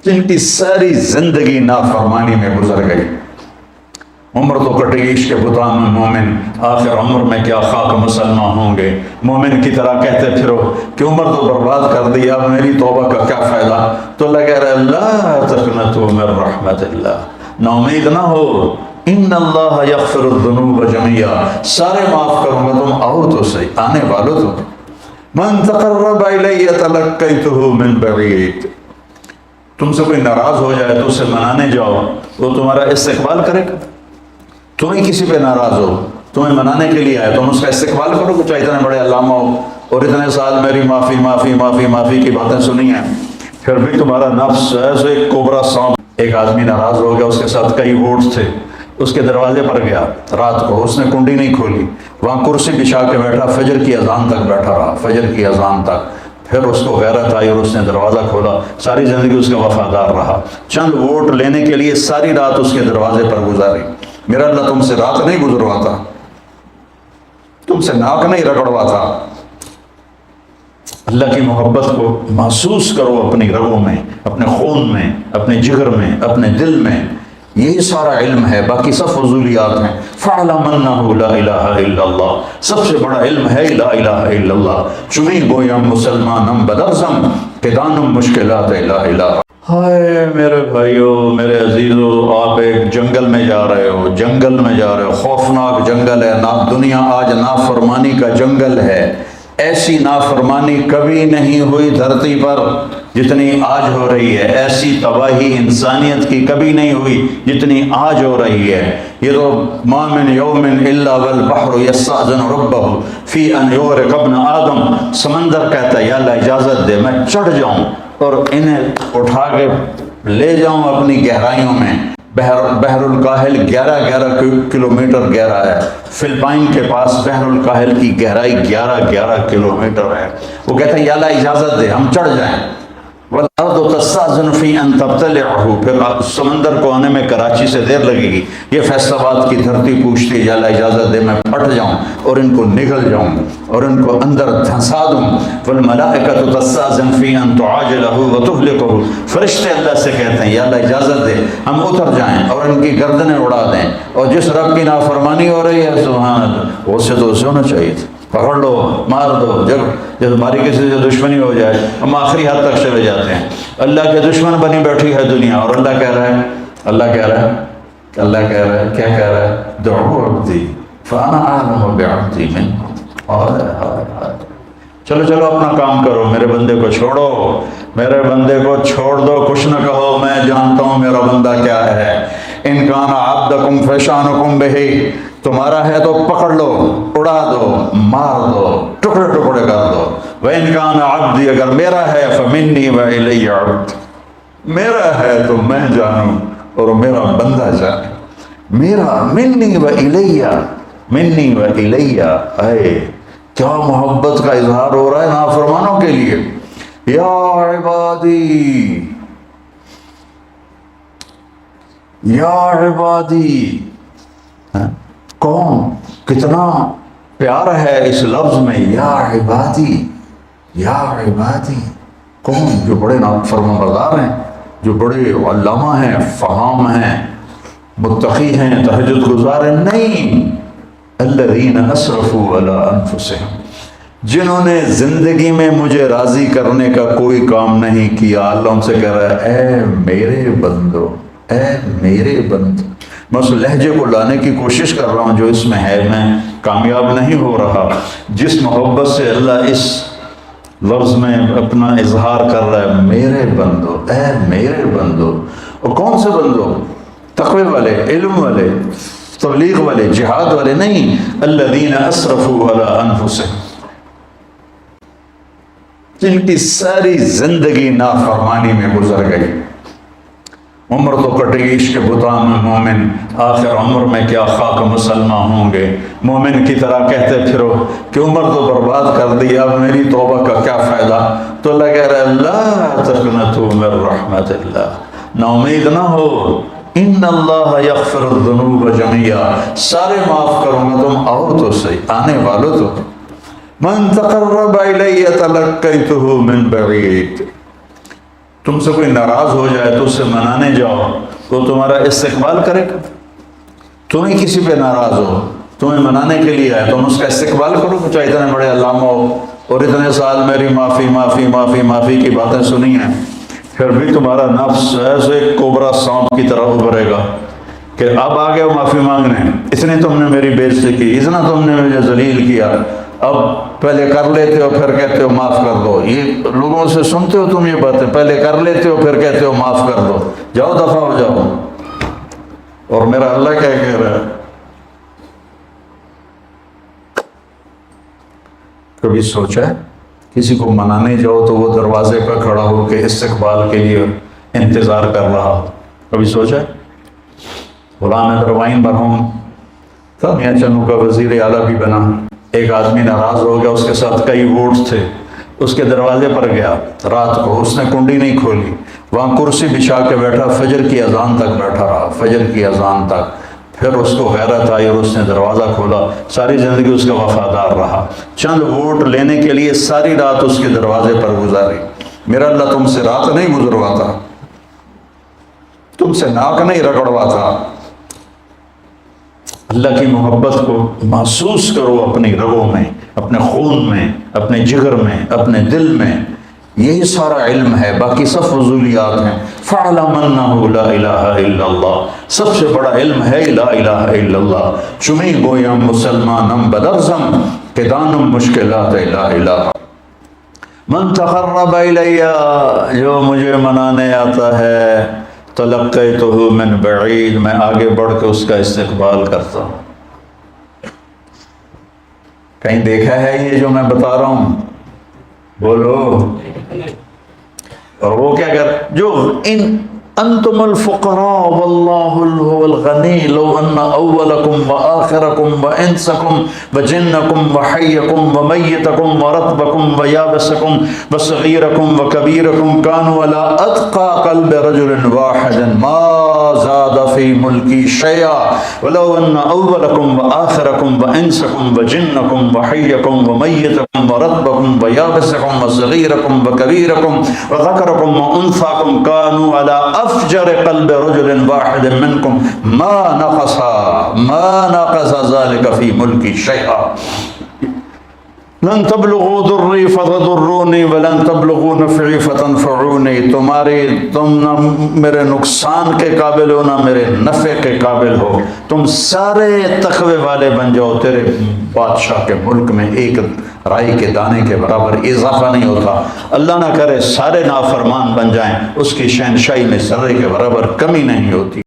جن کی ساری زندگی نافرمانی میں گزر گئی. عمر تو کٹ گئی عشق بتان میں مومن، آخر عمر میں کیا خاک مسلمان ہوں گے. مومن کی طرح کہتے پھرو کہ عمر تو برباد کر دی، اب میری توبہ کا کیا فائدہ. تو اللہ کہہ رہا ہے لا تقنطوا من رحمت اللہ، نا امید نہ ہو، ان اللہ یغفر الذنوب جميعا، سارے معاف کروں گا، تم آؤ تو صحیح، آنے والو تو. من تقرب الی تلقیتہ من بعید، تم سے کوئی ناراض ہو جائے تو اسے منانے جاؤ، وہ تمہارا استقبال کرے گا. تمہیں کسی پہ ناراض ہو، تمہیں منانے کے لیے آئے، تم اس کا استقبال کرو کہ چاہے اتنے بڑے علامہ ہو اور اتنے سال میری معافی معافی معافی معافی کی باتیں سنی ہیں، پھر بھی تمہارا نفس ایسے ایک کوبرا سانپ. ایک آدمی ناراض ہو گیا، اس کے ساتھ کئی ووٹس تھے، اس کے دروازے پر گیا رات کو، اس نے کنڈی نہیں کھولی، وہاں کرسی بچھا کے بیٹھا، فجر کی اذان تک بیٹھا رہا، فجر کی اذان تک. پھر اس کو غیرت آئی اور اس نے دروازہ کھولا، ساری زندگی اس کا وفادار رہا، چند ووٹ لینے کے لیے ساری رات اس کے دروازے پر گزاری. میرا اللہ تم سے رات نہیں گزرواتا، تم سے ناک نہیں رگڑواتا. اللہ کی محبت کو محسوس کرو اپنی رگوں میں، اپنے خون میں، اپنے جگر میں، اپنے دل میں. یہی سارا علم ہے، باقی سب فضولیات ہیں. فَعْلَمْ أَنَّهُ لَا إِلَهَ إِلَّا اللَّهُ، سب سے بڑا علم ہے لا الہ الا اللہ. چمی گویم مسلمانم بدرزم کہ دانم مشکلات لا الہ. ہائے میرے بھائیو، میرے عزیزو، آپ ایک جنگل میں جا رہے ہو، جنگل میں جا رہے ہو، خوفناک جنگل ہے. دنیا آج نافرمانی کا جنگل ہے. ایسی نافرمانی کبھی نہیں ہوئی دھرتی پر جتنی آج ہو رہی ہے. ایسی تباہی انسانیت کی کبھی نہیں ہوئی جتنی آج ہو رہی ہے. یہ تو ما من یوم الا والبحر یستأذن ربہ فی ان یغرق ابن آدم. سمندر کہتا ہے یا اللہ اجازت دے میں چڑھ جاؤں اور انہیں اٹھا کے لے جاؤں اپنی گہرائیوں میں. بحر الکاہل 11 کلومیٹر گہرا ہے. فلپائن کے پاس بحر الکاہل کی گہرائی 11 کلومیٹر ہے. وہ کہتے ہیں یا اللہ اجازت دے ہم چڑھ جائیں. وَالْأَرْضُ تَسْتَأْذِنُ فِي أَن تَبْتَلِعَهُ، پھر سمندر کو آنے میں کراچی سے دیر لگے گی. یہ فیصل آباد کی دھرتی پوچھتی ہے یا اللہ اجازت دے میں پھٹ جاؤں اور ان کو نگل جاؤں اور ان کو اندر دھنسا دوں. وَالْمَلَائِكَةُ تَسْتَأْذِنُ فِي أَن تُعَاجِلَهُ وَتُهْلِكَهُ، فرشتے اللہ سے کہتے ہیں یا اللہ اجازت دے ہم اتر جائیں اور ان کی گردنیں اڑا دیں. اور جس رب کی نافرمانی ہو رہی ہے سبحان اللہ، وہ سے تو اسے ہونا چاہیے تھا، پکڑ لو مار دو. جب ہماری کسی سے دشمنی ہو جائے ہم آخری حد تک چلے جاتے ہیں. اللہ کے دشمن بنی بیٹھی ہے دنیا اور اللہ کہہ رہا ہے کیا کہہ رہا ہے دعو عبدی فانا اعلم بعبدی منکم. اور چلو اپنا کام کرو، میرے بندے کو چھوڑو، میرے بندے کو چھوڑ دو. کچھ نہ کہو، میں جانتا ہوں میرا بندہ کیا ہے. ان کان عبدکم فشانکم بہ، تمہارا ہے تو پکڑ لو، اڑا دو، مار دو، ٹکڑے ٹکڑے کر دو. وَإِن كَانَ عَبْدِي، اگر میرا ہے فَمِنِّي وَإِلَيَّ عَبْدِ، میرا ہے تو میں جانوں اور میرا بندہ جانے. میرا منی و الیہ. اے کیا محبت کا اظہار ہو رہا ہے نافرمانوں کے لیے. یا عبادی یا عبادی، کون کتنا پیار ہے اس لفظ میں یا عبادی. یا عبادی کون؟ جو بڑے فرما بردار ہیں، جو بڑے علامہ ہیں، فہام ہیں، متقی ہیں، تہجد گزار ہیں. نہیں، الذین اسرفوا علی انفسہم، جنہوں نے زندگی میں مجھے راضی کرنے کا کوئی کام نہیں کیا. اللہ ان سے کہہ رہا ہے اے میرے بندو، اے میرے بندو. میں اس لہجے کو لانے کی کوشش کر رہا ہوں جو اس میں ہے، میں کامیاب نہیں ہو رہا. جس محبت سے اللہ اس لفظ میں اپنا اظہار کر رہا ہے، میرے بندو، اے میرے بندو. اور کون سے بندو؟ تقوی والے، علم والے، تبلیغ والے، جہاد والے نہیں. الذین اسرفوا علی انفسہم، جن کی ساری زندگی نافرمانی میں گزر گئی. عمر تو کٹ گئی عشق بتان میں مومن، آخر عمر میں کیا خاک مسلمان ہوں گے. مومن کی طرح کہتے پھرو کہ عمر تو برباد کر دی، اب میری توبہ کا کیا فائدہ. تو اللہ کہہ رہا ہے لا تقنطوا من رحمت اللہ، نا امید نہ ہو، ان اللہ یغفر الذنوب جميعا، سارے معاف کروں گا، تم آؤ تو صحیح، آنے والو تو. من تقرب الی تلقیتہ من بعید، تم سے کوئی ناراض ہو جائے تو اسے منانے جاؤ تو تمہارا استقبال کرے گا؟ تمہیں کسی پہ ناراض ہو، تمہیں منانے کے لیے آئے، تم اس کا استقبال کرو، چاہے اتنے بڑے علامہ ہو اور اتنے سال میری معافی معافی معافی معافی کی باتیں سنی ہیں، پھر بھی تمہارا نفس ایسے کوبرا سانپ کی طرح ابھرے گا کہ اب آ گئے معافی مانگنے، اتنے تم نے میری بے عزتی کی، اتنا تم نے مجھے ذلیل کیا، اب پہلے کر لیتے ہو پھر کہتے ہو معاف کر دو۔ یہ لوگوں سے سنتے ہو تم یہ باتیں، پہلے کر لیتے ہو پھر کہتے ہو معاف کر دو، جاؤ دفع ہو جاؤ۔ اور میرا اللہ کیا کہہ رہا ہے؟ کبھی سوچا ہے کسی کو منانے جاؤ تو وہ دروازے پر کھڑا ہو کے استقبال کے لیے انتظار کر رہا؟ کبھی سوچا ہے؟ غلام حیدر وائن مرحوم تھا، میاں چنو کا وزیر اعلیٰ بھی بنا، ایک آدمی ناراض ہو گیا، اس کے ساتھ کئی ووٹ تھے، اس کے دروازے پر گیا رات کو، اس نے کنڈی نہیں کھولی، وہاں کرسی بچھا کے بیٹھا، فجر کی اذان تک بیٹھا رہا، فجر کی اذان تک، پھر اس کو غیرت آئی اور اس نے دروازہ کھولا، ساری زندگی اس کا وفادار رہا، چند ووٹ لینے کے لیے ساری رات اس کے دروازے پر گزاری۔ میرا اللہ تم سے رات نہیں گزرواتا، تم سے ناک نہیں رگڑواتا۔ اللہ کی محبت کو محسوس کرو اپنی رگوں میں، اپنے خون میں، اپنے جگر میں، اپنے دل میں، یہی سارا علم ہے، باقی سب فضولیات ہیں۔ فَاعْلَمْ أَنَّهُ لَا إِلَهَ إِلَّا اللَّهُ، سب سے بڑا علم ہے لا الہ الا اللہ۔ چمی گویم مسلمانم بلغزم کہ دانم مشکلات لا الہ۔ من تقرب الیہ، جو مجھے منانے آتا ہے، تلقیتہ من بعید، میں آگے بڑھ کے اس کا استقبال کرتا ہوں۔ کہیں دیکھا ہے یہ جو میں بتا رہا ہوں؟ بولو۔ اور وہ کیا کر، جو انتم الفقراء واللہ هو الغنی لو ان اولکم وآخرکم وانسکم وجنکم وحیکم ومیتکم ورطبکم ویابسکم وصغیرکم وکبیرکم کانوا علی اتقى قلب رجل واحد ما زاد فی ملکی شیئا ولو ان اولکم وآخرکم وانسکم وجنکم وحیکم ومیتکم ورطبکم ویابسکم وصغیرکم وکبیرکم وذکرکم وانثاکم کانوا علی افجر قلب رجل واحد منکم ما نقص ذلك فی ملکی شیئا لن تبلغوا ضری فتضرونی ولن تبلغوا نفعی فتنفعونی، تم نہ میرے نقصان کے قابل ہو نہ میرے نفع کے قابل ہو، تم سارے تقوی والے بن جاؤ، تیرے بادشاہ کے ملک میں ایک رائی کے دانے کے برابر اضافہ نہیں ہوتا، اللہ نہ کرے سارے نافرمان بن جائیں، اس کی شہنشاہی میں ذرے کے برابر کمی نہیں ہوتی۔